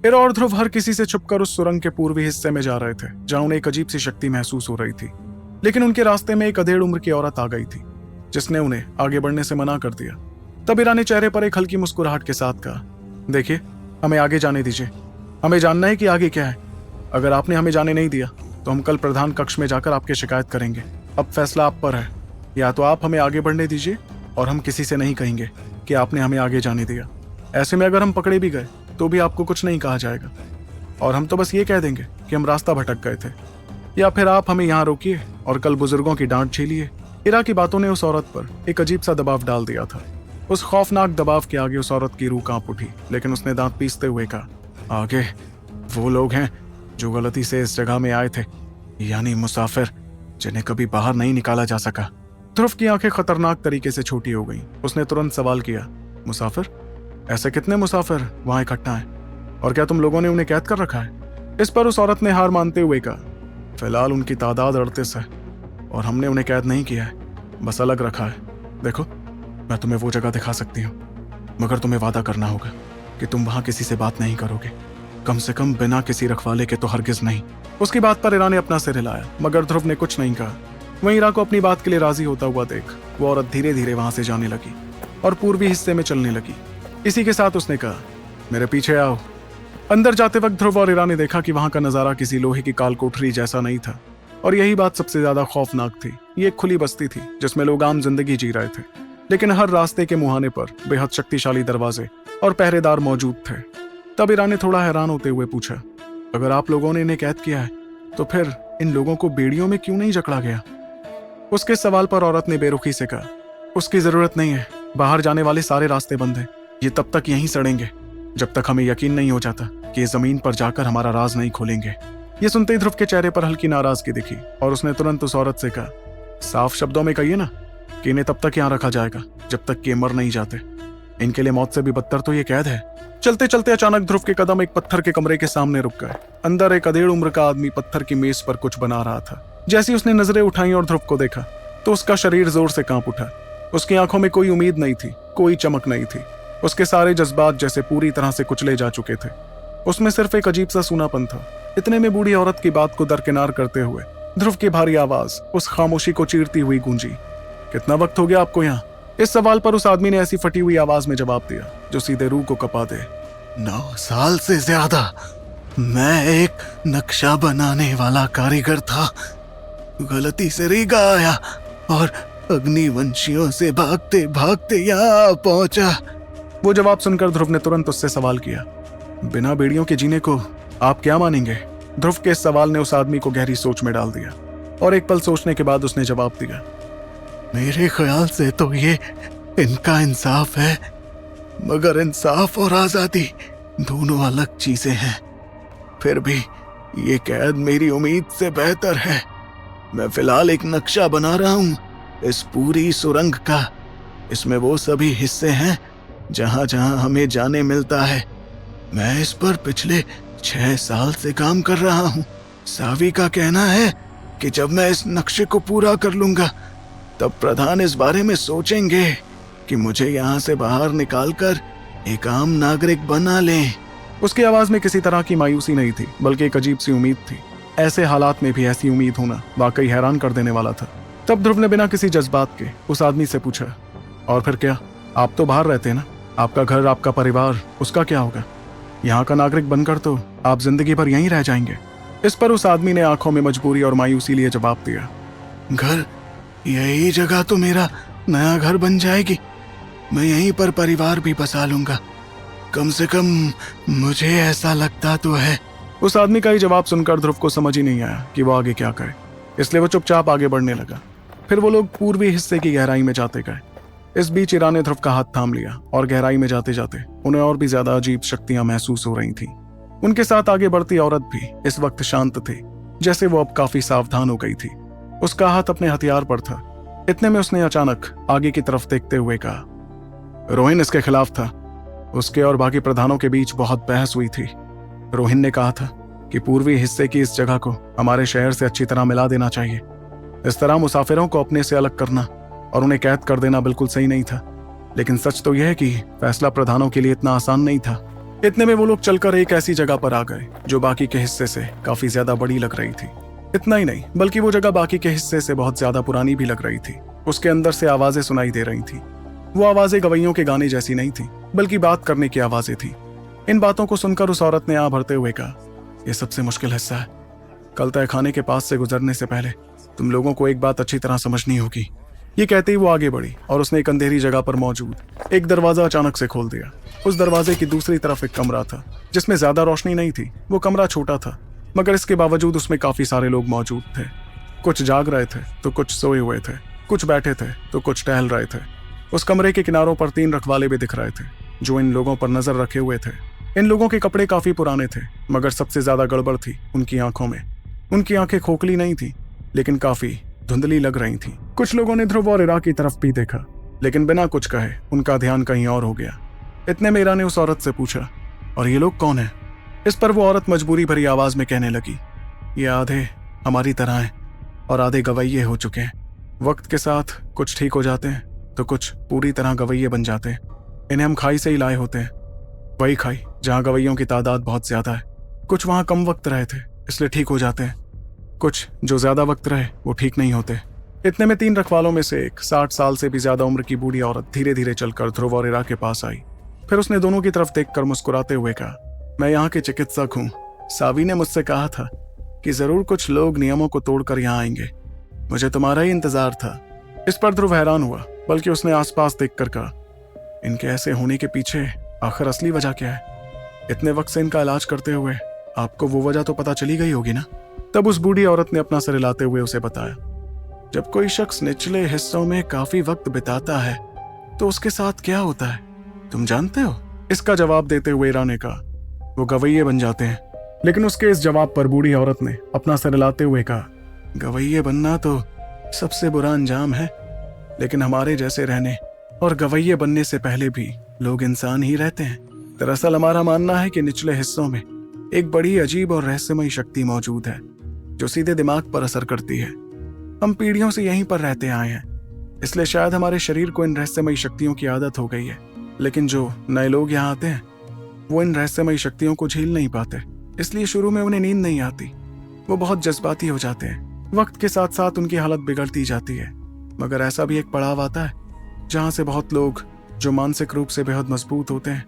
इरा और ध्रुव हर किसी से छुपकर उस सुरंग के पूर्वी हिस्से में जा रहे थे, जहां उन्हें एक अजीब सी शक्ति महसूस हो रही थी। लेकिन उनके रास्ते में एक अधेड़ उम्र की औरत आ गई थी, जिसने उन्हें आगे बढ़ने से मना कर दिया। तब इरा ने चेहरे पर एक हल्की मुस्कुराहट के साथ कहा, देखिए, हमें आगे जाने दीजिए। हमें जानना है कि आगे क्या है। अगर आपने हमें जाने नहीं दिया तो हम कल प्रधान कक्ष में जाकर आपकी शिकायत करेंगे। अब फैसला आप पर है। या तो आप हमें आगे बढ़ने दीजिए और हम किसी से नहीं कहेंगे कि आपने हमें आगे जाने दिया। ऐसे में अगर हम पकड़े भी गए तो भी आपको कुछ नहीं कहा जाएगा और हम तो बस ये कह देंगे कि हम रास्ता भटक गए थे। या फिर आप हमें यहाँ रोकिए और कल बुजुर्गों की डांट झेलिए। इरा की बातों ने उस औरत पर एक अजीब सा दबाव डाल दिया था। उस खौफनाक दबाव के आगे उस औरत की रूह कांप उठी, लेकिन उसने दांत पीसते हुए कहा, आगे वो लोग हैं जो गलती से इस जगह में आए थे, यानी मुसाफिर जिन्हें कभी बाहर नहीं निकाला जा सका। ध्रुव की आंखें खतरनाक तरीके से छोटी हो गईं। उसने तुरंत सवाल किया, मुसाफिर? ऐसे कितने मुसाफिर वहां इकट्ठा हैं? और क्या तुम लोगों ने उन्हें कैद कर रखा है? इस पर उस औरत ने हार मानते हुए कहा, फिलहाल उनकी तादाद 38 है और हमने उन्हें कैद नहीं किया है, बस अलग रखा है। देखो, मैं तुम्हें वो जगह दिखा सकती हूँ, मगर तुम्हें वादा करना होगा कि तुम वहां किसी से बात नहीं करोगे, कम से कम बिना किसी रखवाले के तो हरगिज नहीं। उसकी बात पर इरा ने अपना सिर हिलाया, मगर ध्रुव ने कुछ नहीं कहा। वहीं इरा को अपनी बात के लिए राजी होता हुआ देख वो औरत धीरे धीरे वहां से जाने लगी और पूर्वी हिस्से में चलने लगी। इसी के साथ उसने कहा, मेरे पीछे आओ। अंदर जाते वक्त ध्रुव और इरा ने देखा कि वहां का नजारा किसी लोहे की काल कोठरी जैसा नहीं था, और यही बात सबसे ज्यादा खौफनाक थी। ये एक खुली बस्ती थी जिसमें लोग आम जिंदगी जी रहे थे, लेकिन हर रास्ते के मुहाने पर बेहद शक्तिशाली दरवाजे और पहरेदार मौजूद थे। तब इरा ने थोड़ा हैरान होते हुए पूछा, अगर आप लोगों ने इन्हें कैद किया है तो फिर इन लोगों को बेड़ियों में क्यों नहीं जकड़ा गया? उसके सवाल पर औरत ने बेरुखी से कहा, उसकी जरूरत नहीं है, बाहर जाने वाले सारे रास्ते बंद हैं। ये तब तक यहीं सड़ेंगे जब तक हमें यकीन नहीं हो जाता कि ये जमीन पर जाकर हमारा राज नहीं खोलेंगे। ये सुनते ही ध्रुव के चेहरे पर हल्की नाराजगी दिखी और उसने तुरंत उस औरत से कहा, साफ शब्दों में कहिए ना कि इन्हें तब तक यहाँ रखा जाएगा जब तक कि ये मर नहीं जाते। इनके लिए मौत से भी बदतर तो ये कैद है। चलते चलते अचानक ध्रुव के कदम एक पत्थर के कमरे के सामने रुक गए। अंदर एक अधेड़ उम्र का आदमी पत्थर की मेज पर कुछ बना रहा था। जैसी उसने नजरें उठाई और ध्रुव को देखा तो उसका शरीर जोर से कांप उठा। उसकी आंखों में कोई उम्मीद नहीं थी, कोई चमक नहीं थी। उसके सारे जज्बात जैसे पूरी तरह से कुचले जा चुके थे। उसमें सिर्फ एक अजीब सा सूनापन था। इतने में बूढ़ी औरत की बात को दरकिनार करते हुए ध्रुव की भारी आवाज उस खामोशी को चीरती हुई गूंजी, कितना वक्त हो गया आपको यहाँ? इस सवाल पर उस आदमी ने ऐसी फटी हुई आवाज में जवाब दिया जो सीधे रूह को कपा दे, 9 साल से ज्यादा। मैं एक नक्शा बनाने वाला कारीगर था, गलती से रीगा आया और अग्निवंशियों से भागते भागते यहाँ पहुंचा। वो जवाब सुनकर ध्रुव ने तुरंत उससे सवाल किया, बिना बेड़ियों के जीने को आप क्या मानेंगे? ध्रुव के इस सवाल ने उस आदमी को गहरी सोच में डाल दिया और एक पल सोचने के बाद उसने जवाब दिया, मेरे ख्याल से तो ये इनका इंसाफ है, मगर इंसाफ और आजादी दोनों अलग चीजें हैं। फिर भी ये कैद मेरी उम्मीद से बेहतर है। मैं फिलहाल एक नक्शा बना रहा हूं इस पूरी सुरंग का। इसमें वो सभी हिस्से हैं जहां जहां हमें जाने मिलता है। मैं इस पर पिछले 6 साल से काम कर रहा हूं। सावी का कहना है कि जब मैं इस नक्शे को पूरा कर लूंगा तब प्रधान इस बारे में सोचेंगे कि मुझे यहाँ से बाहर निकालकर एक आम नागरिक बना लें। उसकी आवाज में किसी तरह की मायूसी नहीं थी, बल्कि एक अजीब सी उम्मीद थी। ऐसे हालात में भी ऐसी उम्मीद होना वाकई हैरान कर देने वाला था। तब ध्रुव ने बिना किसी जज्बात के उस आदमी से पूछा, और फिर क्या? आप तो बाहर रहते हैं ना? आपका घर, आपका परिवार, उसका क्या होगा? यहाँ का नागरिक बनकर तो आप जिंदगी भर यहीं रह जाएंगे। इस पर उस आदमी ने आंखों में मजबूरी और मायूसी लिए जवाब दिया, घर, यही जगह तो मेरा नया घर बन जाएगी। मैं यहीं पर परिवार भी बसा लूंगा, कम से कम मुझे ऐसा लगता तो है। उस आदमी का ही जवाब सुनकर ध्रुव को समझ ही नहीं आया कि वो आगे क्या करे, इसलिए वो चुपचाप आगे बढ़ने लगा। फिर वो लोग पूर्वी हिस्से की गहराई में जाते गए। इस बीच इरा ने ध्रुव का हाथ थाम लिया और गहराई में जाते जाते उन्हें और भी ज्यादा अजीब शक्तियां महसूस हो रही थीं। उनके साथ आगे बढ़ती औरत भी इस वक्त शांत थी, जैसे वो अब काफी सावधान हो गई थी। उसका हाथ अपने हथियार पर था। इतने में उसने अचानक आगे की तरफ देखते हुए कहा, रोहिन इसके खिलाफ था। उसके और बाकी प्रधानों के बीच बहुत बहस हुई थी। रोहिन ने कहा था कि पूर्वी हिस्से की इस जगह को हमारे शहर से अच्छी तरह मिला देना चाहिए। इस तरह मुसाफिरों को अपने से अलग करना और उन्हें कैद कर देना बिल्कुल सही नहीं था। लेकिन सच तो यह है कि फैसला प्रधानों के लिए इतना आसान नहीं था। इतने में वो लोग चलकर एक ऐसी जगह पर आ गए जो बाकी के हिस्से से काफी ज्यादा बड़ी लग रही थी। इतना ही नहीं बल्कि वो जगह बाकी के हिस्से से बहुत ज्यादा पुरानी भी लग रही थी। उसके अंदर से आवाजें सुनाई दे रही थी। वो आवाजें गवैयों के गाने जैसी नहीं थी बल्कि बात करने की आवाजें थी। इन बातों को सुनकर उस औरत ने आ भरते हुए कहा, यह सबसे मुश्किल हिस्सा है। कल तय खाने के पास से गुजरने से पहले तुम लोगों को एक बात अच्छी तरह समझनी होगी। ये कहते ही वो आगे बढ़ी और उसने एक अंधेरी जगह पर मौजूद एक दरवाजा अचानक से खोल दिया। उस दरवाजे की दूसरी तरफ एक कमरा था जिसमें ज्यादा रोशनी नहीं थी। वो कमरा छोटा था मगर इसके बावजूद उसमें काफी सारे लोग मौजूद थे। कुछ जाग रहे थे तो कुछ सोए हुए थे, कुछ बैठे थे तो कुछ टहल रहे थे। उस कमरे के किनारों पर 3 रखवाले भी दिख रहे थे जो इन लोगों पर नजर रखे हुए थे। इन लोगों के कपड़े काफी पुराने थे मगर सबसे ज्यादा गड़बड़ थी उनकी आंखों में। उनकी आंखें खोखली नहीं थी लेकिन काफी धुंधली लग रही थी। कुछ लोगों ने ध्रुव और इरा की तरफ भी देखा लेकिन बिना कुछ कहे उनका ध्यान कहीं और हो गया। इतने में इरा ने उस औरत से पूछा, और ये लोग कौन है? इस पर वो औरत मजबूरी भरी आवाज में कहने लगी, ये आधे हमारी तरह हैं और आधे गवैये हो चुके हैं। वक्त के साथ कुछ ठीक हो जाते हैं तो कुछ पूरी तरह गवैये बन जाते हैं। इन्हें हम खाई से ही लाए होते हैं, वही खाई जहाँ गवैयों की तादाद बहुत ज्यादा है। कुछ वहाँ कम वक्त रहे थे इसलिए ठीक हो जाते हैं, कुछ जो ज्यादा वक्त रहे वो ठीक नहीं होते। इतने में 3 रखवालों में से एक 60 साल से भी ज्यादा उम्र की बूढ़ी औरत धीरे धीरे चलकर ध्रुव और इरा के पास आई। फिर उसने दोनों की तरफ देखकर मुस्कुराते हुए कहा, मैं यहाँ के चिकित्सक हूँ। सावी ने मुझसे कहा था कि जरूर कुछ लोग नियमों को तोड़कर यहाँ आएंगे। मुझे तुम्हारा ही इंतजार था। इस पर ध्रुव हैरान हुआ बल्कि उसने आसपास देखकर कहा, इनके ऐसे होने के पीछे आखिर असली वजह क्या है? इतने वक्त से इनका इलाज करते हुए आपको वो वजह तो पता चली गई होगी ना? तब उस बूढ़ी औरत ने अपना सर हिलाते हुए उसे बताया, जब कोई शख्स निचले हिस्सों में काफी वक्त बिताता है तो उसके साथ क्या होता है तुम जानते हो? इसका जवाब देते हुए इरा ने कहा, वो गवैये बन जाते हैं। लेकिन उसके इस जवाब पर बूढ़ी औरत ने अपना सर हिलाते हुए कहा, गवैये बनना तो सबसे बुरा अंजाम है, लेकिन हमारे जैसे रहने और गवैये बनने से पहले भी लोग इंसान ही रहते हैं। दरअसल हमारा मानना है कि निचले हिस्सों में एक बड़ी अजीब और रहस्यमयी शक्ति मौजूद है जो सीधे दिमाग पर असर करती है। हम पीढ़ियों से यहीं पर रहते आए हैं, इसलिए शायद हमारे शरीर को इन रहस्यमयी शक्तियों की आदत हो गई है। लेकिन जो नए लोग यहाँ आते हैं वो इन रहस्यमयी शक्तियों को झेल नहीं पाते, इसलिए शुरू में उन्हें नींद नहीं आती। वो बहुत जज्बाती हो जाते हैं। वक्त के साथ साथ उनकी हालत बिगड़ती जाती है। मगर ऐसा भी एक पड़ाव आता है जहाँ से बहुत लोग जो मानसिक रूप से बेहद मजबूत होते हैं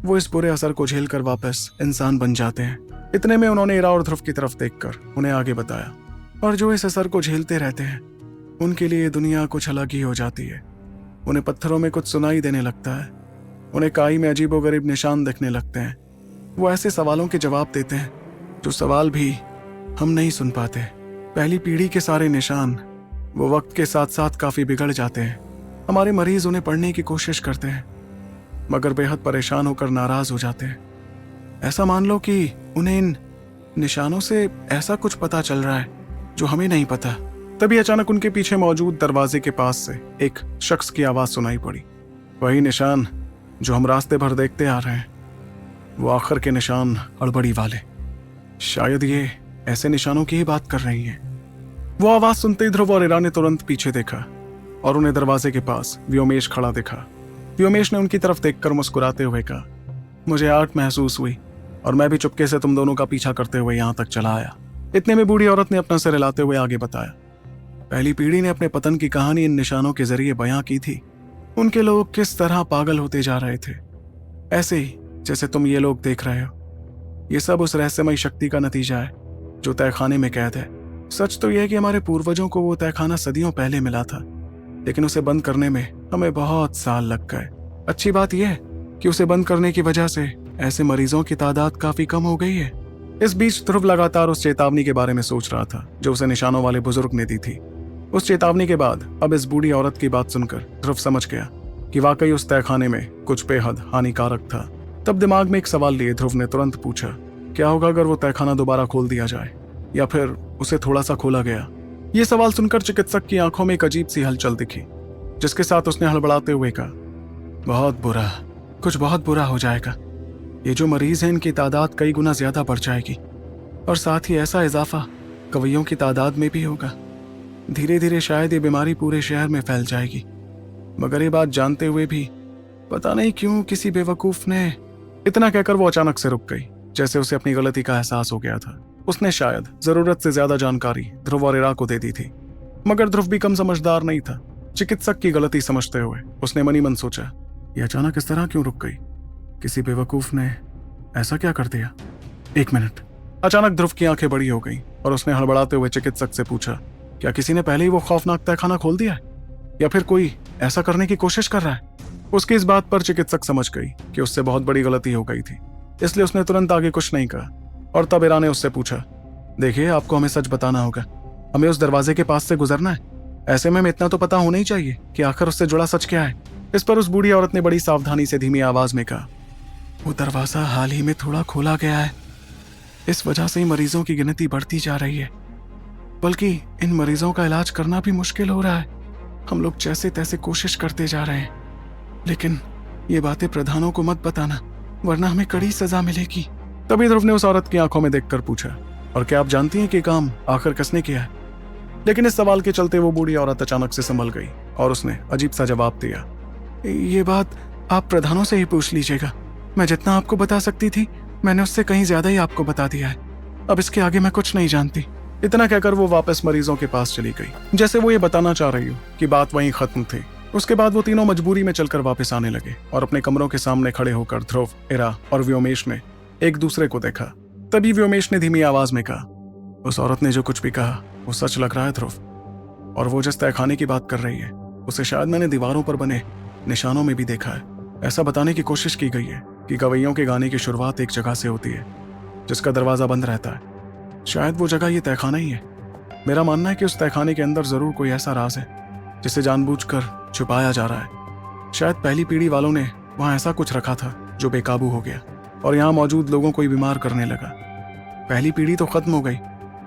वो इस बुरे असर को झेल कर वापस इंसान बन जाते हैं। इतने में उन्होंने इरा और ध्रुव की तरफ देखकर उन्हें आगे बताया, और जो इस असर को झेलते रहते हैं उनके लिए दुनिया कुछ अलग ही हो जाती है। उन्हें पत्थरों में कुछ सुनाई देने लगता है, उन्हें काई में अजीबोगरीब निशान दिखने लगते हैं। वो ऐसे सवालों के जवाब देते हैं जो सवाल भी हम नहीं सुन पाते। पहली पीढ़ी के सारे निशान वो वक्त के साथ साथ काफी बिगड़ जाते हैं। हमारे मरीज उन्हें पढ़ने की कोशिश करते हैं मगर बेहद परेशान होकर नाराज हो जाते हैं। ऐसा मान लो कि उन्हें इन निशानों से ऐसा कुछ पता चल रहा है जो हमें नहीं पता। तभी अचानक उनके पीछे मौजूद दरवाजे के पास से एक शख्स की आवाज सुनाई पड़ी, वही निशान जो हम रास्ते भर देखते आ रहे हैं, वो आखिर के निशान हड़बड़ी वाले। शायद ये ऐसे निशानों की ही बात कर रही हैं। वो आवाज सुनते ही ध्रुव और इरा ने तुरंत पीछे देखा और उन्हें दरवाजे के पास व्योमेश खड़ा दिखा। व्योमेश ने उनकी तरफ देखकर मुस्कुराते हुए कहा, मुझे आहट महसूस हुई और मैं भी चुपके से तुम दोनों का पीछा करते हुए यहाँ तक चला आया। इतने में बूढ़ी औरत ने अपना सिर हिलाते हुए आगे बताया, पहली पीढ़ी ने अपने पतन की कहानी इन निशानों के जरिए बयां की थी। उनके लोग किस तरह पागल होते जा रहे थे, ऐसे ही जैसे तुम ये लोग देख रहे हो। ये सब उस रहस्यमयी शक्ति का नतीजा है जो तहखाने में कैद है। सच तो यह है कि हमारे पूर्वजों को वो तहखाना सदियों पहले मिला था, लेकिन उसे बंद करने में हमें बहुत साल लग गए। अच्छी बात यह है कि उसे बंद करने की वजह से ऐसे मरीजों की तादाद काफी कम हो गई है। इस बीच ध्रुव लगातार उस चेतावनी के बारे में सोच रहा था जो उसे निशानों वाले बुजुर्ग ने दी थी। उस चेतावनी के बाद अब इस बूढ़ी औरत की बात सुनकर ध्रुव समझ गया कि वाकई उस तहखाने में कुछ बेहद हानिकारक था। तब दिमाग में एक सवाल लिए ध्रुव ने तुरंत पूछा, क्या होगा अगर वो तहखाना दोबारा खोल दिया जाए या फिर उसे थोड़ा सा खोला गया? ये सवाल सुनकर चिकित्सक की आंखों में एक अजीब सी हलचल दिखी, जिसके साथ उसने हड़बड़ाते हुए कहा, बहुत बुरा, कुछ बहुत बुरा हो जाएगा। ये जो मरीज हैं इनकी तादाद कई गुना ज्यादा बढ़ जाएगी और साथ ही ऐसा इजाफा गवैयों की तादाद में भी होगा। धीरे धीरे शायद ये बीमारी पूरे शहर में फैल जाएगी। मगर ये बात जानते हुए भी पता नहीं क्यों किसी बेवकूफ ने इतना कहकर वो अचानक से रुक गई, जैसे उसे अपनी गलती का एहसास हो गया था। उसने शायद जरूरत से ज्यादा जानकारी ध्रुव और इरा को दे दी थी, मगर ध्रुव भी कम समझदार नहीं था। चिकित्सक की गलती समझते हुए उसने मनी मन सोचा, ये अचानक इस तरह क्यों रुक गई? किसी बेवकूफ ने ऐसा क्या कर दिया? 1 मिनट। अचानक ध्रुव की आंखें बड़ी हो गई और उसने हड़बड़ाते हुए चिकित्सक से पूछा, क्या किसी ने पहले ही वो खौफनाक तहखाना खोल दिया है, या फिर कोई ऐसा करने की कोशिश कर रहा है? उसकी इस बात पर चिकित्सक समझ गई कि उससे बहुत बड़ी गलती हो गई थी, इसलिए उसने तुरंत आगे कुछ नहीं कहा। और तब इरा ने उससे पूछा, देखिए, आपको हमें सच बताना होगा, हमें उस दरवाजे के पास से गुजरना है। ऐसे में हमें इतना तो पता होना ही चाहिए कि आखिर उससे जुड़ा सच क्या है। इस पर उस बूढ़ी औरत ने बड़ी सावधानी से धीमी आवाज में कहा, वो दरवाजा हाल ही में थोड़ा खोला गया है, इस वजह से ही मरीजों की गिनती बढ़ती जा रही है, बल्कि इन मरीजों का इलाज करना भी मुश्किल हो रहा है। हम लोग जैसे तैसे कोशिश करते जा रहे हैं, लेकिन ये बातें प्रधानों को मत बताना, वरना हमें कड़ी सजा मिलेगी। तभी ध्रुव ने उस औरत की आंखों में देखकर पूछा, और क्या आप जानती हैं कि काम आखिर किसने किया है? लेकिन इस सवाल के चलते वो बूढ़ी औरत अचानक से संभल गई और उसने अजीब सा जवाब दिया, ये बात आप प्रधानों से ही पूछ लीजिएगा। मैं जितना आपको बता सकती थी, मैंने उससे कहीं ज्यादा ही आपको बता दिया है। अब इसके आगे मैं कुछ नहीं जानती। इतना कहकर वो वापस मरीजों के पास चली गई, जैसे वो ये बताना चाह रही हो कि बात वहीं खत्म थी। उसके बाद वो तीनों मजबूरी में चलकर वापस आने लगे और अपने कमरों के सामने खड़े होकर ध्रुव, इरा और व्योमेश ने एक दूसरे को देखा। तभी व्योमेश ने धीमी आवाज में कहा, उस औरत ने जो कुछ भी कहा वो सच लग रहा है ध्रुव, और वो जिस तहखाने की बात कर रही है उसे शायद मैंने दीवारों पर बने निशानों में भी देखा है। ऐसा बताने की कोशिश की गई है कि गवैयों के गाने की शुरुआत एक जगह से होती है जिसका दरवाजा बंद रहता है। शायद वो जगह ये तहखाना ही है। मेरा मानना है कि उस तहखाने के अंदर जरूर कोई ऐसा राज है जिसे जानबूझकर छुपाया जा रहा है। शायद पहली पीढ़ी वालों ने वहां ऐसा कुछ रखा था जो बेकाबू हो गया और यहाँ मौजूद लोगों को ही बीमार करने लगा। पहली पीढ़ी तो खत्म हो गई,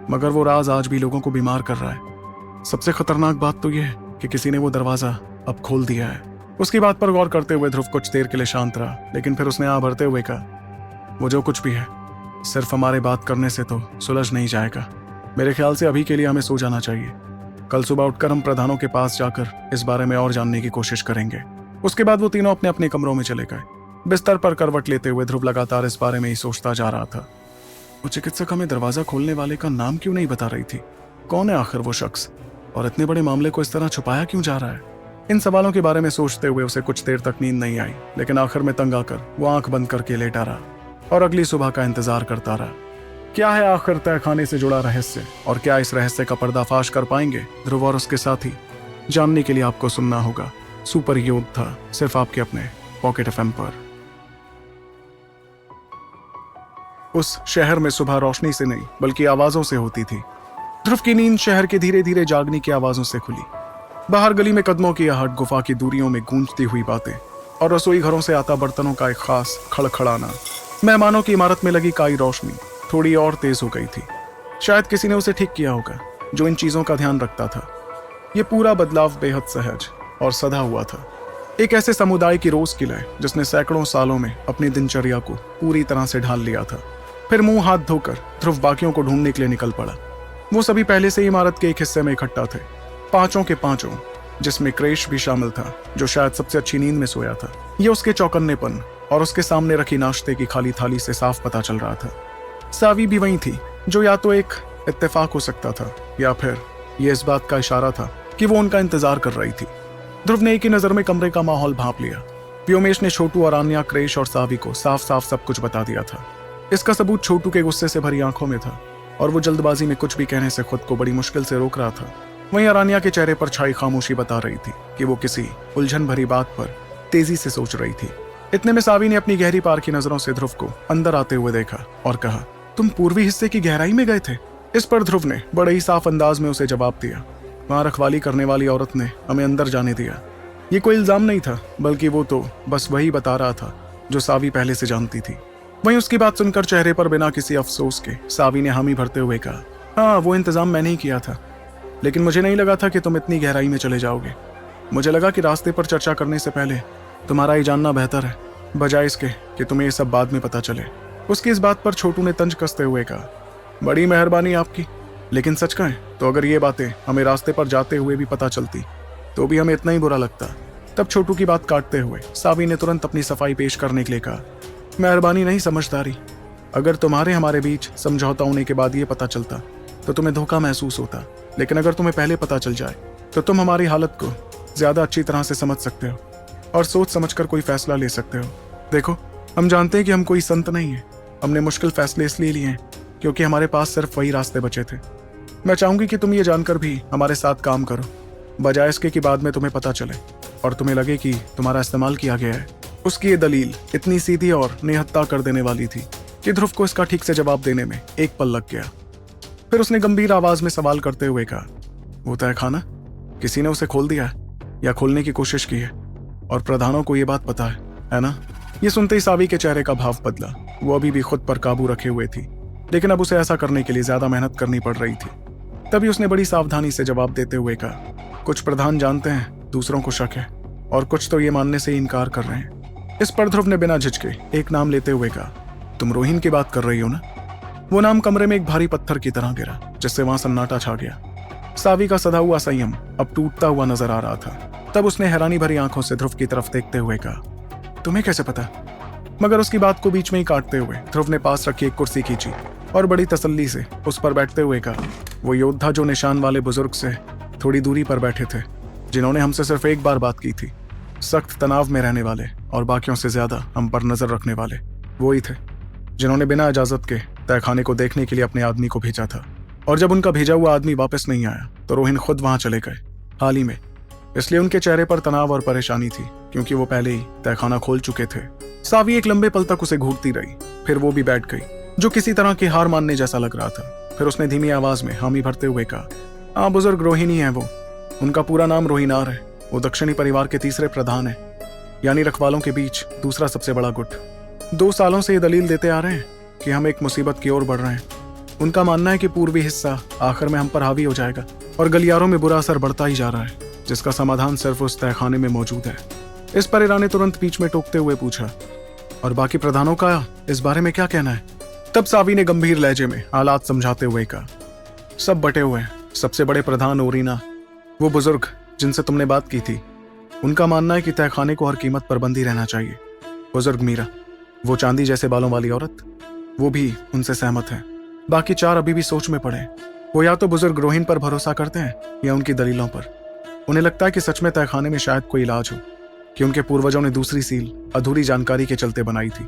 मगर वो राज आज भी लोगों को बीमार कर रहा है। सबसे खतरनाक बात तो यह है कि किसी ने वो दरवाजा अब खोल दिया है। उसकी बात पर गौर करते हुए ध्रुव कुछ देर के लिए शांत रहा, लेकिन फिर उसने आह भरते हुए कहा, वो जो कुछ भी है सिर्फ हमारे बात करने से तो सुलझ नहीं जाएगा। मेरे ख्याल से अभी के लिए हमें सो जाना चाहिए। कल सुबह उठकर हम प्रधानों के पास जाकर इस बारे में और जानने की कोशिश करेंगे। उसके बाद वो तीनों अपने अपने कमरों में चले गए। बिस्तर पर करवट लेते हुए ध्रुव लगातार इस बारे में ही सोचता जा रहा था। वो चिकित्सक हमें दरवाजा खोलने वाले का नाम क्यों नहीं बता रही थी? कौन है आखिर वो शख्स, और इतने बड़े मामले को इस तरह छुपाया क्यों जा रहा है? इन सवालों के बारे में सोचते हुए उसे कुछ देर तक नींद नहीं आई, लेकिन आखिर में तंग आकर वो आंख बंद करके लेटा रहा और अगली सुबह का इंतजार करता रहा। क्या है आखिर तहखाने से जुड़ा रहस्य, और क्या इस रहस्य का पर्दाफाश कर पाएंगे ध्रुव और उसके साथी? जानने के लिए आपको सुनना होगा सुपर योद्धा, सिर्फ आपके अपने पॉकेट एफएम पर। उस शहर में सुबह रोशनी से नहीं बल्कि आवाजों से होती थी। ध्रुव की नींद शहर के धीरे धीरे जागने की आवाजों से खुली। बाहर गली में कदमों की आहट, गुफा की दूरियों में गूंजती हुई बातें और रसोई घरों से आता बर्तनों का एक खास खड़खड़ाना। मेहमानों की इमारत में लगी काई रोशनी थोड़ी और तेज हो गई थी। शायद किसी ने उसे ठीक किया होगा जो इन चीजों का ध्यान रखता था। यह पूरा बदलाव बेहद सहज और सधा हुआ था, एक ऐसे समुदाय की रोज की लय जिसने सैकड़ों सालों में अपनी दिनचर्या को पूरी तरह से ढाल लिया था। फिर मुंह हाथ धोकर ध्रुव बाकियों को ढूंढने के लिए निकल पड़ा। वो सभी पहले से ही इमारत के एक हिस्से में इकट्ठा थे, पांचों के पांचों, जिसमें क्रेश भी शामिल था जो शायद सबसे अच्छी नींद में सोया था। यह उसके चौकन्नेपन और उसके सामने रखी नाश्ते की खाली थाली से साफ पता चल रहा था। सावी भी वही थी, जो या तो एक इत्तेफाक हो सकता था या फिर यह इस बात का इशारा था कि वो उनका इंतजार कर रही थी। ध्रुव ने एक ही नजर में कमरे का माहौल भांप लिया। व्योमेश ने छोटू और आन्या, क्रेश और सावी को साफ साफ सब कुछ बता दिया था। इसका सबूत छोटू के गुस्से से भरी आंखों में था और वो जल्दबाजी में कुछ भी कहने से खुद को बड़ी मुश्किल से रोक रहा था। वहीं अरानिया के चेहरे पर छाई खामोशी बता रही थी कि वो किसी उलझन भरी बात पर तेजी से सोच रही थी। इतने में सावी ने अपनी गहरी पार की नजरों से ध्रुव को अंदर आते हुए देखा और कहा, तुम पूर्वी हिस्से की गहराई में गए थे? इस पर ध्रुव ने बड़े ही साफ अंदाज में उसे जवाब दिया, वहां रखवाली करने वाली औरत ने हमें अंदर जाने दिया। ये कोई इल्जाम नहीं था, बल्कि वो तो बस वही बता रहा था जो सावी पहले से जानती थी। वहीं उसकी बात सुनकर चेहरे पर बिना किसी अफसोस के सावी ने हामी भरते हुए कहा, हाँ, वो इंतजाम मैंने ही किया था, लेकिन मुझे नहीं लगा था कि तुम इतनी गहराई में चले जाओगे। मुझे लगा कि रास्ते पर चर्चा करने से पहले तुम्हारा ये जानना बेहतर है, बजाय इसके कि तुम्हें ये सब बाद में पता चले। उसकी इस बात पर छोटू ने तंज कसते हुए कहा, बड़ी मेहरबानी आपकी, लेकिन सच कहें तो अगर ये बातें हमें रास्ते पर जाते हुए भी पता चलती तो भी हमें इतना ही बुरा लगता। तब छोटू की बात काटते हुए सावी ने तुरंत अपनी सफाई पेश करने के लिए कहा, मेहरबानी नहीं, समझदारी। अगर तुम्हारे हमारे बीच समझौता होने के बाद ये पता चलता तो तुम्हें धोखा महसूस होता, लेकिन अगर तुम्हें पहले पता चल जाए तो तुम हमारी हालत को ज्यादा अच्छी तरह से समझ सकते हो और सोच समझकर कोई फैसला ले सकते हो। देखो, हम जानते हैं कि हम कोई संत नहीं है। हमने मुश्किल फैसले इसलिए लिए हैं क्योंकि हमारे पास सिर्फ वही रास्ते बचे थे। मैं चाहूंगी कि तुम ये जानकर भी हमारे साथ काम करो, बजाय इसके कि बाद में तुम्हें पता चले और तुम्हें लगे कि तुम्हारा इस्तेमाल किया गया है। उसकी ये दलील इतनी सीधी और निहत्था कर देने वाली थी कि ध्रुव को इसका ठीक से जवाब देने में एक पल लग गया। फिर उसने गंभीर आवाज में सवाल करते हुए कहा, वो तहखाना किसी ने उसे खोल दिया है या खोलने की कोशिश की है? और प्रधानों को ये बात पता है ना? ये सुनते ही सावी के चेहरे का भाव बदला। वो अभी भी खुद पर काबू रखे हुए थी, लेकिन अब उसे ऐसा करने के लिए ज्यादा मेहनत करनी पड़ रही थी। तभी उसने बड़ी सावधानी से जवाब देते हुए कहा, कुछ प्रधान जानते हैं, दूसरों को शक है और कुछ तो ये मानने से इनकार कर रहे हैं। इस पर ध्रुव ने बिना झिझके एक नाम लेते हुए कहा, तुम रोहिन की बात कर रही हो ना? वो नाम कमरे में एक भारी पत्थर की तरह गिरा, जिससे वहां सन्नाटा छा गया। सावी का सधा हुआ संयम अब टूटता हुआ नजर आ रहा था। तब उसने हैरानी भरी आंखों से ध्रुव की तरफ देखते हुए कहा, तुम्हें कैसे पता? मगर उसकी बात को बीच में ही काटते हुए ध्रुव ने पास रखी एक कुर्सी खींची और बड़ी तसल्ली से उस पर बैठते हुए कहा, वो योद्धा जो निशान वाले बुजुर्ग से थोड़ी दूरी पर बैठे थे, जिन्होंने हमसे सिर्फ एक बार बात की थी, सख्त तनाव में रहने वाले और बाकियों से ज्यादा हम पर नजर रखने वाले, वो ही थे जिन्होंने बिना इजाजत के तहखाने को देखने के लिए अपने आदमी को भेजा था। और जब उनका भेजा हुआ आदमी वापस नहीं आया तो रोहिन खुद वहां चले गए हाल ही में। इसलिए उनके चेहरे पर तनाव और परेशानी थी, क्योंकि वो पहले ही तहखाना खोल चुके थे। सावी एक लंबे पल तक उसे घूरती रही, फिर वो भी बैठ गई, जो किसी तरह की हार मानने जैसा लग रहा था। फिर उसने धीमी आवाज में हामी भरते हुए कहा, हाँ, बुजुर्ग रोहिणी है वो। उनका पूरा नाम रोहिनार है। वो दक्षिणी परिवार के तीसरे प्रधान है, यानी रखवालों के बीच दूसरा सबसे बड़ा गुट। 2 सालों से ये दलील देते आ रहे हैं कि हम एक मुसीबत की ओर बढ़ रहे हैं। उनका मानना है कि पूर्वी हिस्सा आखिर में हम पर हावी हो जाएगा और गलियारों में बुरा असर बढ़ता ही जा रहा है, जिसका समाधान सिर्फ उस तहखाने में मौजूद है। इस पर ईरा ने तुरंत बीच में टोकते हुए पूछा, और बाकी प्रधानों का इस बारे में क्या कहना है? तब सावी ने गंभीर लहजे में हालात समझाते हुए कहा, सब बटे हुए हैं। सबसे बड़े प्रधान ओरिना, वो बुजुर्ग जिनसे तुमने बात की थी, उनका मानना है कि तहखाने को हर कीमत पर बंदी रहना चाहिए। बुजुर्ग मीरा, वो चांदी जैसे बालों वाली औरत, वो भी उनसे सहमत है। बाकी 4 अभी भी सोच में पड़े। वो या तो बुजुर्ग रोहिन पर भरोसा करते हैं या उनकी दलीलों पर। उन्हें लगता है कि सच में तहखाने में शायद कोई इलाज हो, कि उनके पूर्वजों ने दूसरी सील अधूरी जानकारी के चलते बनाई थी,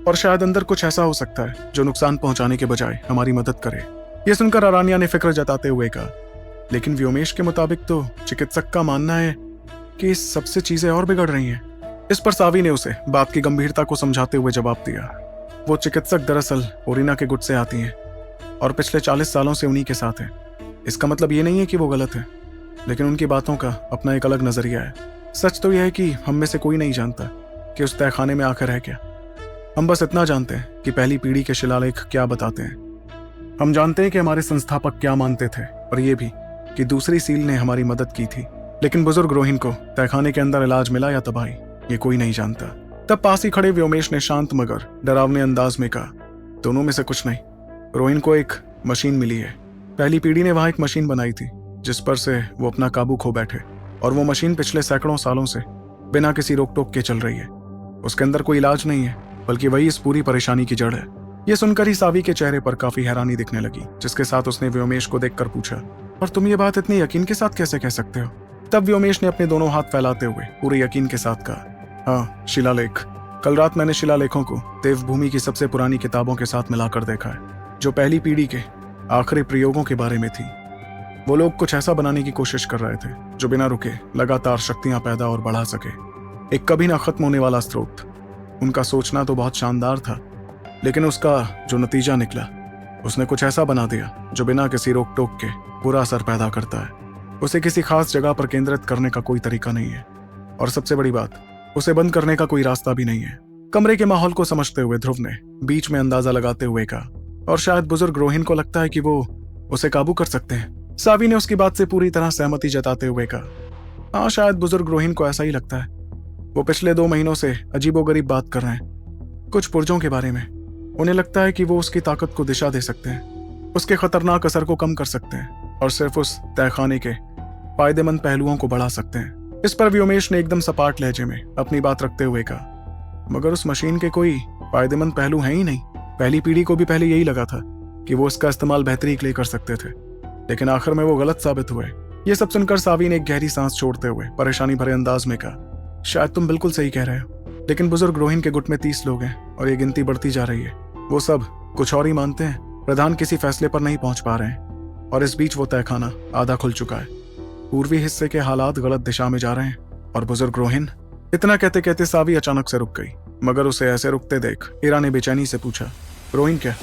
और शायद अंदर कुछ ऐसा हो सकता है जो नुकसान पहुंचाने के बजाय हमारी मदद करे। ये सुनकर अरानिया ने फिक्र जताते हुए कहा, लेकिन व्योमेश के मुताबिक तो चिकित्सक का मानना है कि इस सबसे चीजें और बिगड़ रही हैं। इस पर सावी ने उसे बात की गंभीरता को समझाते हुए जवाब दिया, वो चिकित्सक दरअसल ओरिना के गुट से आती हैं और पिछले 40 सालों से उन्हीं के साथ हैं। इसका मतलब ये नहीं है कि वो गलत है, लेकिन उनकी बातों का अपना एक अलग नजरिया है। सच तो यह है कि हम में से कोई नहीं जानता कि उस तहखाने में आकर है क्या। हम बस इतना जानते हैं कि पहली पीढ़ी के शिलालेख क्या बताते हैं। हम जानते हैं कि हमारे संस्थापक क्या मानते थे, और ये भी कि दूसरी सील ने हमारी मदद की थी। लेकिन बुजुर्ग रोहिन को तहखाने के अंदर इलाज मिला या तबाही, ये कोई नहीं जानता। तब पास ही खड़े व्योमेश ने शांत मगर डरावने अंदाज में कहा, दोनों में से कुछ नहीं। रोहिन को एक मशीन मिली है। पहली पीढ़ी ने वहां एक मशीन बनाई थी जिस पर से वो अपना काबू खो बैठे, और वो मशीन पिछले सैकड़ों सालों से बिना किसी रोक टोक के चल रही है। उसके अंदर कोई इलाज नहीं है, बल्कि वही इस पूरी परेशानी की जड़ है। ये सुनकर ही सावी के चेहरे पर काफी हैरानी दिखने लगी, जिसके साथ उसने व्योमेश को देखकर पूछा, और तुम ये बात इतनी यकीन के साथ कैसे कह सकते हो? तब व्योमेश ने अपने दोनों हाथ फैलाते हुए पूरे यकीन के साथ कहा, हाँ, शिलालेख। कल रात मैंने शिलालेखों को देवभूमि की सबसे पुरानी किताबों के साथ मिलाकर देखा है, जो पहली पीढ़ी के आखिरी प्रयोगों के बारे में थी। वो लोग कुछ ऐसा बनाने की कोशिश कर रहे थे जो बिना रुके लगातार शक्तियां पैदा और बढ़ा सके, एक कभी ना खत्म होने वाला स्रोत। उनका सोचना तो बहुत शानदार था, लेकिन उसका जो नतीजा निकला, उसने कुछ ऐसा बना दिया जो बिना किसी रोक टोक के बुरा असर पैदा करता है। उसे किसी खास जगह पर केंद्रित करने का कोई तरीका नहीं है, और सबसे बड़ी बात, उसे बंद करने का कोई रास्ता भी नहीं है। कमरे के माहौल को समझते हुए ध्रुव ने बीच में अंदाजा लगाते हुए कहा, और शायद बुजुर्ग रोहिन को लगता है कि वो उसे काबू कर सकते हैं। सावी ने उसकी बात से पूरी तरह सहमति जताते हुए कहा, हाँ, शायद बुजुर्ग रोहिन को ऐसा ही लगता है। वो पिछले 2 महीनों से अजीबोगरीब बात कर रहे हैं, कुछ पुर्जों के बारे में। उन्हें लगता है कि वो उसकी ताकत को दिशा दे सकते हैं, उसके खतरनाक असर को कम कर सकते हैं, और सिर्फ उस तहखाने के फायदेमंद पहलुओं को बढ़ा सकते हैं। इस पर व्योमेश ने एकदम सपाट लहजे में अपनी बात रखते हुए कहा, मगर उस मशीन के कोई फायदेमंद पहलू हैं ही नहीं। पहली पीढ़ी को भी पहले यही लगा था कि वो इसका इस्तेमाल बेहतरी के लिए कर सकते थे, लेकिन आखिर में वो गलत साबित हुए। ये सब सुनकर सावी ने एक गहरी सांस छोड़ते हुए परेशानी भरे अंदाज में कहा, शायद तुम बिल्कुल सही कह रहे हो, लेकिन बुजुर्ग रोहिन के गुट में 30 लोग हैं और ये गिनती बढ़ती जा रही है। वो सब कुछ और ही मानते हैं। प्रधान किसी फैसले पर नहीं पहुंच पा रहे हैं और इस बीच वो तहखाना आधा खुल चुका है। पूर्वी हिस्से के हालात गलत दिशा में जा रहे हैं और बुजुर्ग रोहिन। इतना कहते कहते सावी अचानक से रुक गई, मगर उसे ऐसे रुकते देख इरा ने बेचैनी से पूछा, रोहिन क्या,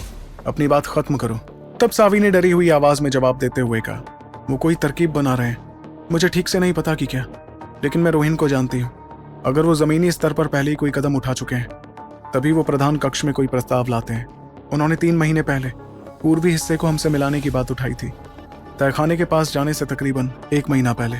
अपनी बात खत्म करो। तब सावी ने डरी हुई आवाज में जवाब देते हुए कहा, वो कोई तरकीब बना रहे हैं, मुझे ठीक से नहीं पता कि क्या, लेकिन मैं रोहिन को जानती हूँ। अगर वो जमीनी स्तर पर पहले ही कोई कदम उठा चुके हैं, तभी वो प्रधान कक्ष में कोई प्रस्ताव लाते हैं। उन्होंने 3 महीने पहले पूर्वी हिस्से को हमसे मिलाने की बात उठाई थी, तहखाने के पास जाने से तकरीबन 1 महीना पहले।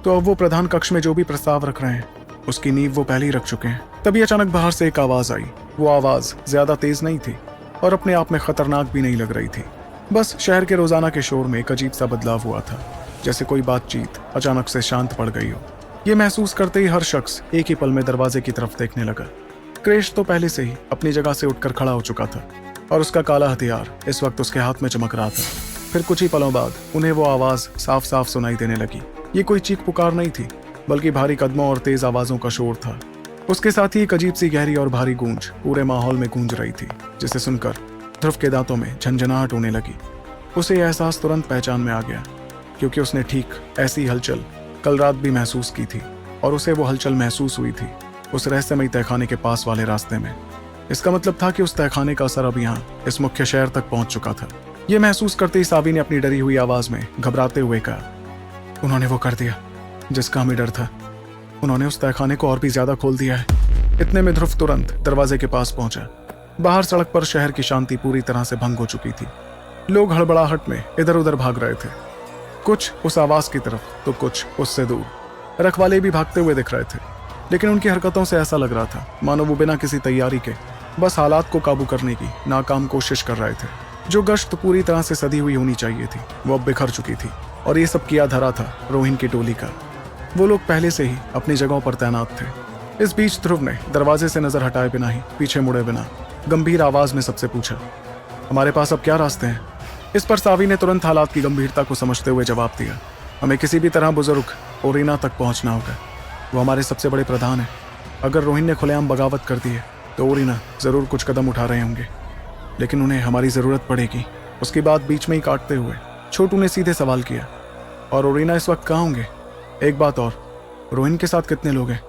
तो अब वो प्रधान कक्ष में जो भी प्रस्ताव रख रहे हैं, उसकी नींव वो पहले ही रख चुके हैं। तभी अचानक बाहर से एक आवाज आई। वो आवाज ज्यादा तेज नहीं थी और अपने आप में खतरनाक भी नहीं लग रही थी। बस शहर के रोजाना के शोर में एक अजीब सा बदलाव हुआ था, जैसे कोई बातचीत अचानक से शांत पड़ गई हो। ये महसूस करते ही हर शख्स एक ही पल में दरवाजे की तरफ देखने लगा। क्रेश तो पहले से ही अपनी जगह से उठकर खड़ा हो चुका था और उसका काला हथियार इस वक्त उसके हाथ में चमक रहा था। फिर कुछ ही पलों बाद उन्हें वो आवाज साफ साफ सुनाई देने लगी। ये कोई चीख पुकार नहीं थी, बल्कि भारी कदमों और तेज आवाजों का शोर था। उसके साथ ही एक अजीब सी गहरी और भारी गूंज पूरे माहौल में गूंज रही थी, जिसे सुनकर ध्रुव के दांतों में झंझनाहट होने लगी। उसे यह एहसास तुरंत पहचान में आ गया, क्योंकि उसने ठीक ऐसी हलचल कल रात भी महसूस की थी और उसे वो हलचल महसूस हुई थी उस रहस्यमयी तहखाने के पास वाले रास्ते में। इसका मतलब था कि उस तहखाने का असर अब यहाँ इस मुख्य शहर तक पहुंच चुका था। यह महसूस करते ही सावी ने अपनी डरी हुई आवाज में घबराते हुए कहा, उन्होंने वो कर दिया जिसका हमें डर था। उन्होंने उस तहखाने को और भी ज्यादा खोल दिया है। इतने में ध्रुव तुरंत दरवाजे के पास पहुंचा। बाहर सड़क पर शहर की शांति पूरी तरह से भंग हो चुकी थी। लोग हड़बड़ाहट में इधर उधर भाग रहे थे, कुछ उस आवाज की तरफ तो कुछ उससे दूर। रखवाले भी भागते हुए दिख रहे थे, लेकिन उनकी हरकतों से ऐसा लग रहा था मानो वो बिना किसी तैयारी के बस हालात को काबू करने की नाकाम कोशिश कर रहे थे। जो गश्त पूरी तरह से सदी हुई होनी चाहिए थी, वो अब बिखर चुकी थी और ये सब किया धरा था रोहिन की टोली का। वो लोग पहले से ही अपनी जगहों पर तैनात थे। इस बीच ध्रुव ने दरवाजे से नजर हटाए बिना ही पीछे मुड़े बिना गंभीर आवाज में सबसे पूछा, हमारे पास अब क्या रास्ते हैं? इस पर सावी ने तुरंत हालात की गंभीरता को समझते हुए जवाब दिया, हमें किसी भी तरह बुजुर्ग ओरिना तक पहुंचना होगा। वो हमारे सबसे बड़े प्रधान हैं। अगर रोहिन ने खुलेआम बगावत कर दी है तो ओरिना जरूर कुछ कदम उठा रहे होंगे, लेकिन उन्हें हमारी जरूरत पड़ेगी। उसकी बात बीच में ही काटते हुए छोटू ने सीधे सवाल किया, और ओरिना इस वक्त कहाँ होंगे? एक बात और, रोहिन के साथ कितने लोग हैं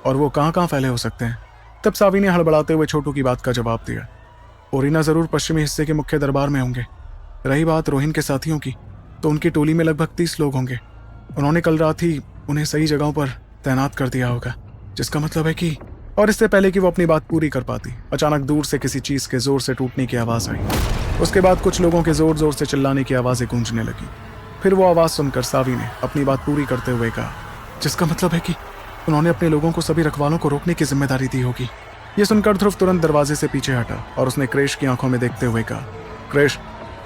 और वो कहाँ कहाँ फैले हो सकते हैं? तब सावी ने हड़बड़ाते हुए छोटू की बात का जवाब दिया, ओरिना जरूर पश्चिमी हिस्से के मुख्य दरबार में होंगे। रही बात रोहिन के साथियों की, तो उनकी टोली में लगभग 30 लोग होंगे। उन्होंने कल रात ही उन्हें सही जगहों पर तैनात कर दिया होगा, जिसका मतलब है कि। और इससे पहले कि वो अपनी बात पूरी कर पाती, अचानक दूर से किसी चीज के जोर से टूटने की आवाज आई। उसके बाद कुछ लोगों के जोर जोर से चिल्लाने की आवाजें गूंजने लगी। फिर वो आवाज सुनकर सावी ने अपनी बात पूरी करते हुए कहा, जिसका मतलब है कि उन्होंने अपने लोगों को सभी रखवालों को रोकने की जिम्मेदारी दी होगी। ये सुनकर ध्रुव तुरंत दरवाजे से पीछे हटा और उसने क्रेश की आंखों में देखते हुए कहा, क्रेश,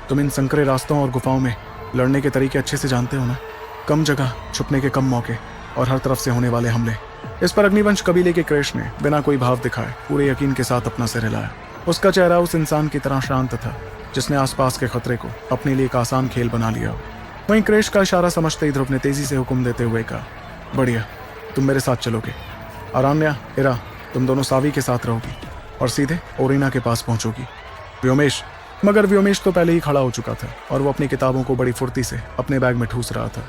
तुम इन संकरे रास्तों और गुफाओं में लड़ने के तरीके अच्छे से जानते हो ना? कम जगह, छुपने के कम मौके और हर तरफ से होने वाले हमले। इस पर अग्निवंश कबीले के क्रेश ने बिना कोई भाव दिखाए पूरे यकीन के साथ अपना सिर हिलाया। उसका चेहरा उस इंसान की तरह शांत था जिसने आसपास के खतरे को अपने लिए एक आसान खेल बना लिया हो। वहीं क्रेश का इशारा समझते ही ध्रुव ने तेजी से हुक्म देते हुए कहा, बढ़िया, तुम मेरे साथ चलोगे। अरण्या, इरा, तुम दोनों सावी के साथ रहोगी और सीधे ओरिना के पास पहुंचोगी। व्योमेश, मगर व्योमेश तो पहले ही खड़ा हो चुका था और वो अपनी किताबों को बड़ी फुर्ती से अपने बैग में ठूस रहा था।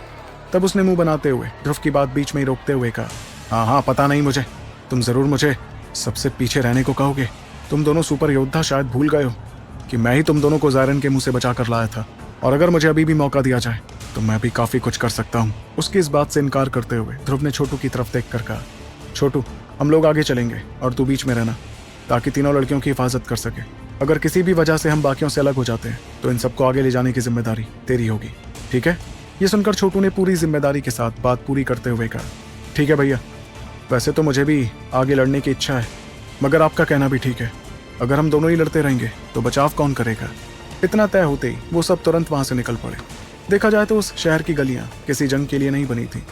तब उसने मुंह बनाते हुए ध्रुव की बात बीच में ही रोकते हुए कहा, हाँ, पता नहीं मुझे, तुम जरूर मुझे सबसे पीछे रहने को कहोगे। तुम दोनों सुपर योद्धा शायद भूल गए हो कि मैं ही तुम दोनों को जायरन के मुंह से बचा कर लाया था, और अगर मुझे अभी भी मौका दिया जाए तो मैं भी काफी कुछ कर सकता हूँ। उसकी इस बात से इनकार करते हुए ध्रुव ने छोटू की तरफ देख कर कहा, छोटू, हम लोग आगे चलेंगे और तू बीच में रहना, ताकि तीनों लड़कियों की हिफाजत कर सके। अगर किसी भी वजह से हम बाकियों से अलग हो जाते हैं तो इन सबको आगे ले जाने की जिम्मेदारी तेरी होगी, ठीक है? ये सुनकर छोटू ने पूरी जिम्मेदारी के साथ बात पूरी करते हुए कहा, ठीक है भैया, वैसे तो मुझे भी आगे लड़ने की इच्छा है, मगर आपका कहना भी ठीक है। अगर हम दोनों ही लड़ते रहेंगे तो बचाव कौन करेगा? इतना तय होते ही वो सब तुरंत वहां से निकल पड़े। देखा जाए तो उस शहर की गलियां किसी जंग के लिए नहीं बनी थी,